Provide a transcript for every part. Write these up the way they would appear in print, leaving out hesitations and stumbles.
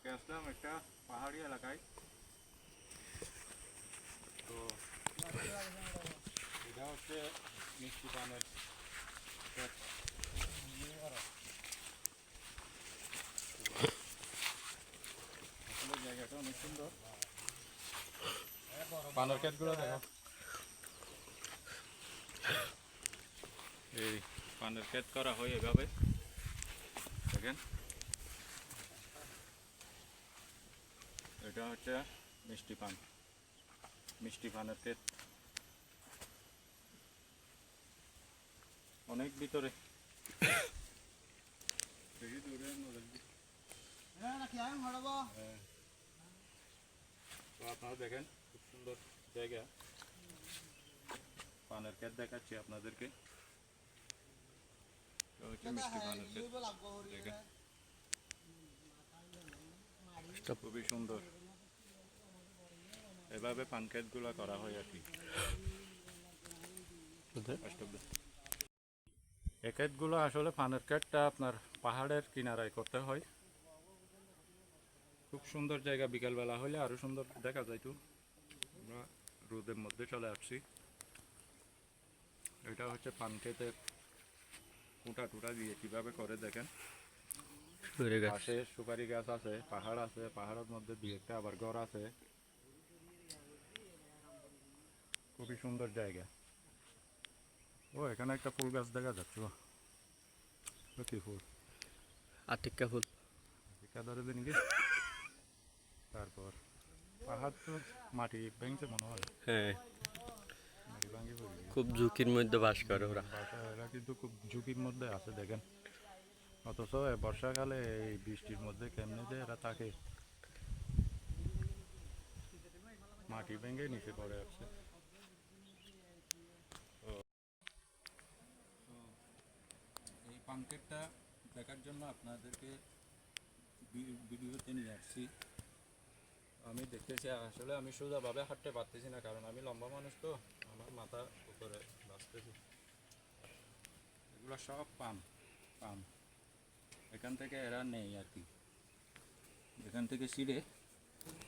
আজকে আসলাম একটা পাহাড়ি এলাকায়। তো এটা হচ্ছে মিষ্টি পানের ক্ষেত। আসলে জায়গাটা অনেক সুন্দর। পানের ক্ষেতগুলো দেখো, এই পানের ক্ষেত করা হয় এভাবে, দেখেন। এটা হচ্ছে মিষ্টি পানের ক্ষেত, অনেক ভিতরে। তো আপনারা দেখেন, খুব সুন্দর জায়গা। পানের ক্ষেত দেখাচ্ছি আপনাদেরকে। তো হচ্ছে মিষ্টি পানের ক্ষেত, দেখেন খুবই সুন্দর। এভাবে পান ক্ষেতগুলো করা হয় আর কি। এই ক্ষেতগুলো আসলে পানের ক্ষেতটা আপনার পাহাড়ের কিনারায় করতে হয়। খুব সুন্দর জায়গা, বিকালবেলা হলে আরো সুন্দর দেখা যাইতো। আমরা রোদের মধ্যে চলে আসছি। এটা হচ্ছে পান ক্ষেতের কুটা টুটা দিয়ে কিভাবে করে দেখেন। পাশে সুপারি গাছ আছে, পাহাড় আছে, পাহাড়ের মধ্যে দুই একটা আবার ঘর আছে। খুবই সুন্দর জায়গা। ও এখানে একটা ফুল গাছ দেখা যাচ্ছে। কি ফুল? আটিকা ফুল। আটিকা ধরে দিন কি। তারপর পাহাড় তো মাটি ভেঙছে মনে হয়। হ্যাঁ, মাটি ভাঙি পড়ে গেছে। খুব ঝুঁকির মধ্যে বাস করে ওরা। এরা কিন্তু খুব ঝুঁকির মধ্যে আছে দেখেন। অথচ বর্ষাকালে এই বৃষ্টির মধ্যে কেমনে যে এরা থাকে। মাটি ভেঙে নিচে পড়ে আসছে। এই পানকেটটা দেখার জন্য আপনাদেরকে ভিডিওতে নিয়ে আসছি। আমি দেখতেছি, আসলে আমি সোজাভাবে হাঁটতে পারতেছি না, কারণ আমি লম্বা মানুষ, তো আমার মাথা উপরে বাঁচতেছি। এগুলো সব পান। এখান থেকে এরা নেই আর কি, এখান থেকে ছিঁড়ে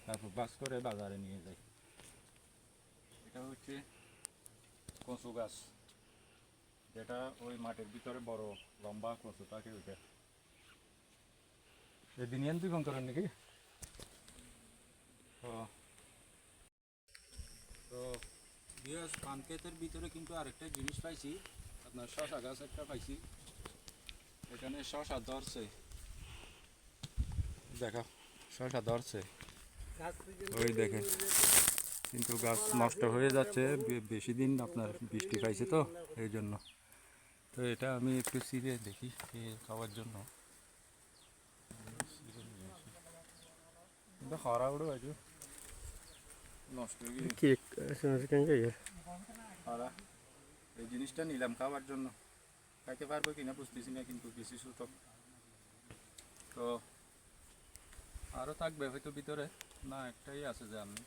তারপর বাস করে বাজারে নিয়ে যায়। এটা হচ্ছে কচু গাছ, যেটা ওই মাটির ভিতরে বড় লম্বা কচু থাকে ওইটা। এদিন তুই ফোন করেন নাকি? তো পান ক্ষেতের ভিতরে কিন্তু আরেকটা জিনিস পাইছি, আপনার শশা গাছ একটা পাইছি। এখানে শশা ধরছে, দেখো শশা ধরছে, ওই দেখেন। কিন্তু গাছ নষ্ট হয়ে যাচ্ছে, বেশি দিন আপনার বৃষ্টি পাইছে তো এই জন্য। তো এটা আমি একটু ছিঁড়ে দেখি খাওয়ার জন্য। কিন্তু হরা উড়ো আছে, নষ্ট হয়ে গিয়ে হরা। এই জিনিসটা নিলাম খাওয়ার জন্য, খাইতে পারবো কিনা বুঝতেছি না, কিন্তু বেশি সুতক। তো আরও থাকবে হয়তো ভিতরে, না একটাই আছে যে আমি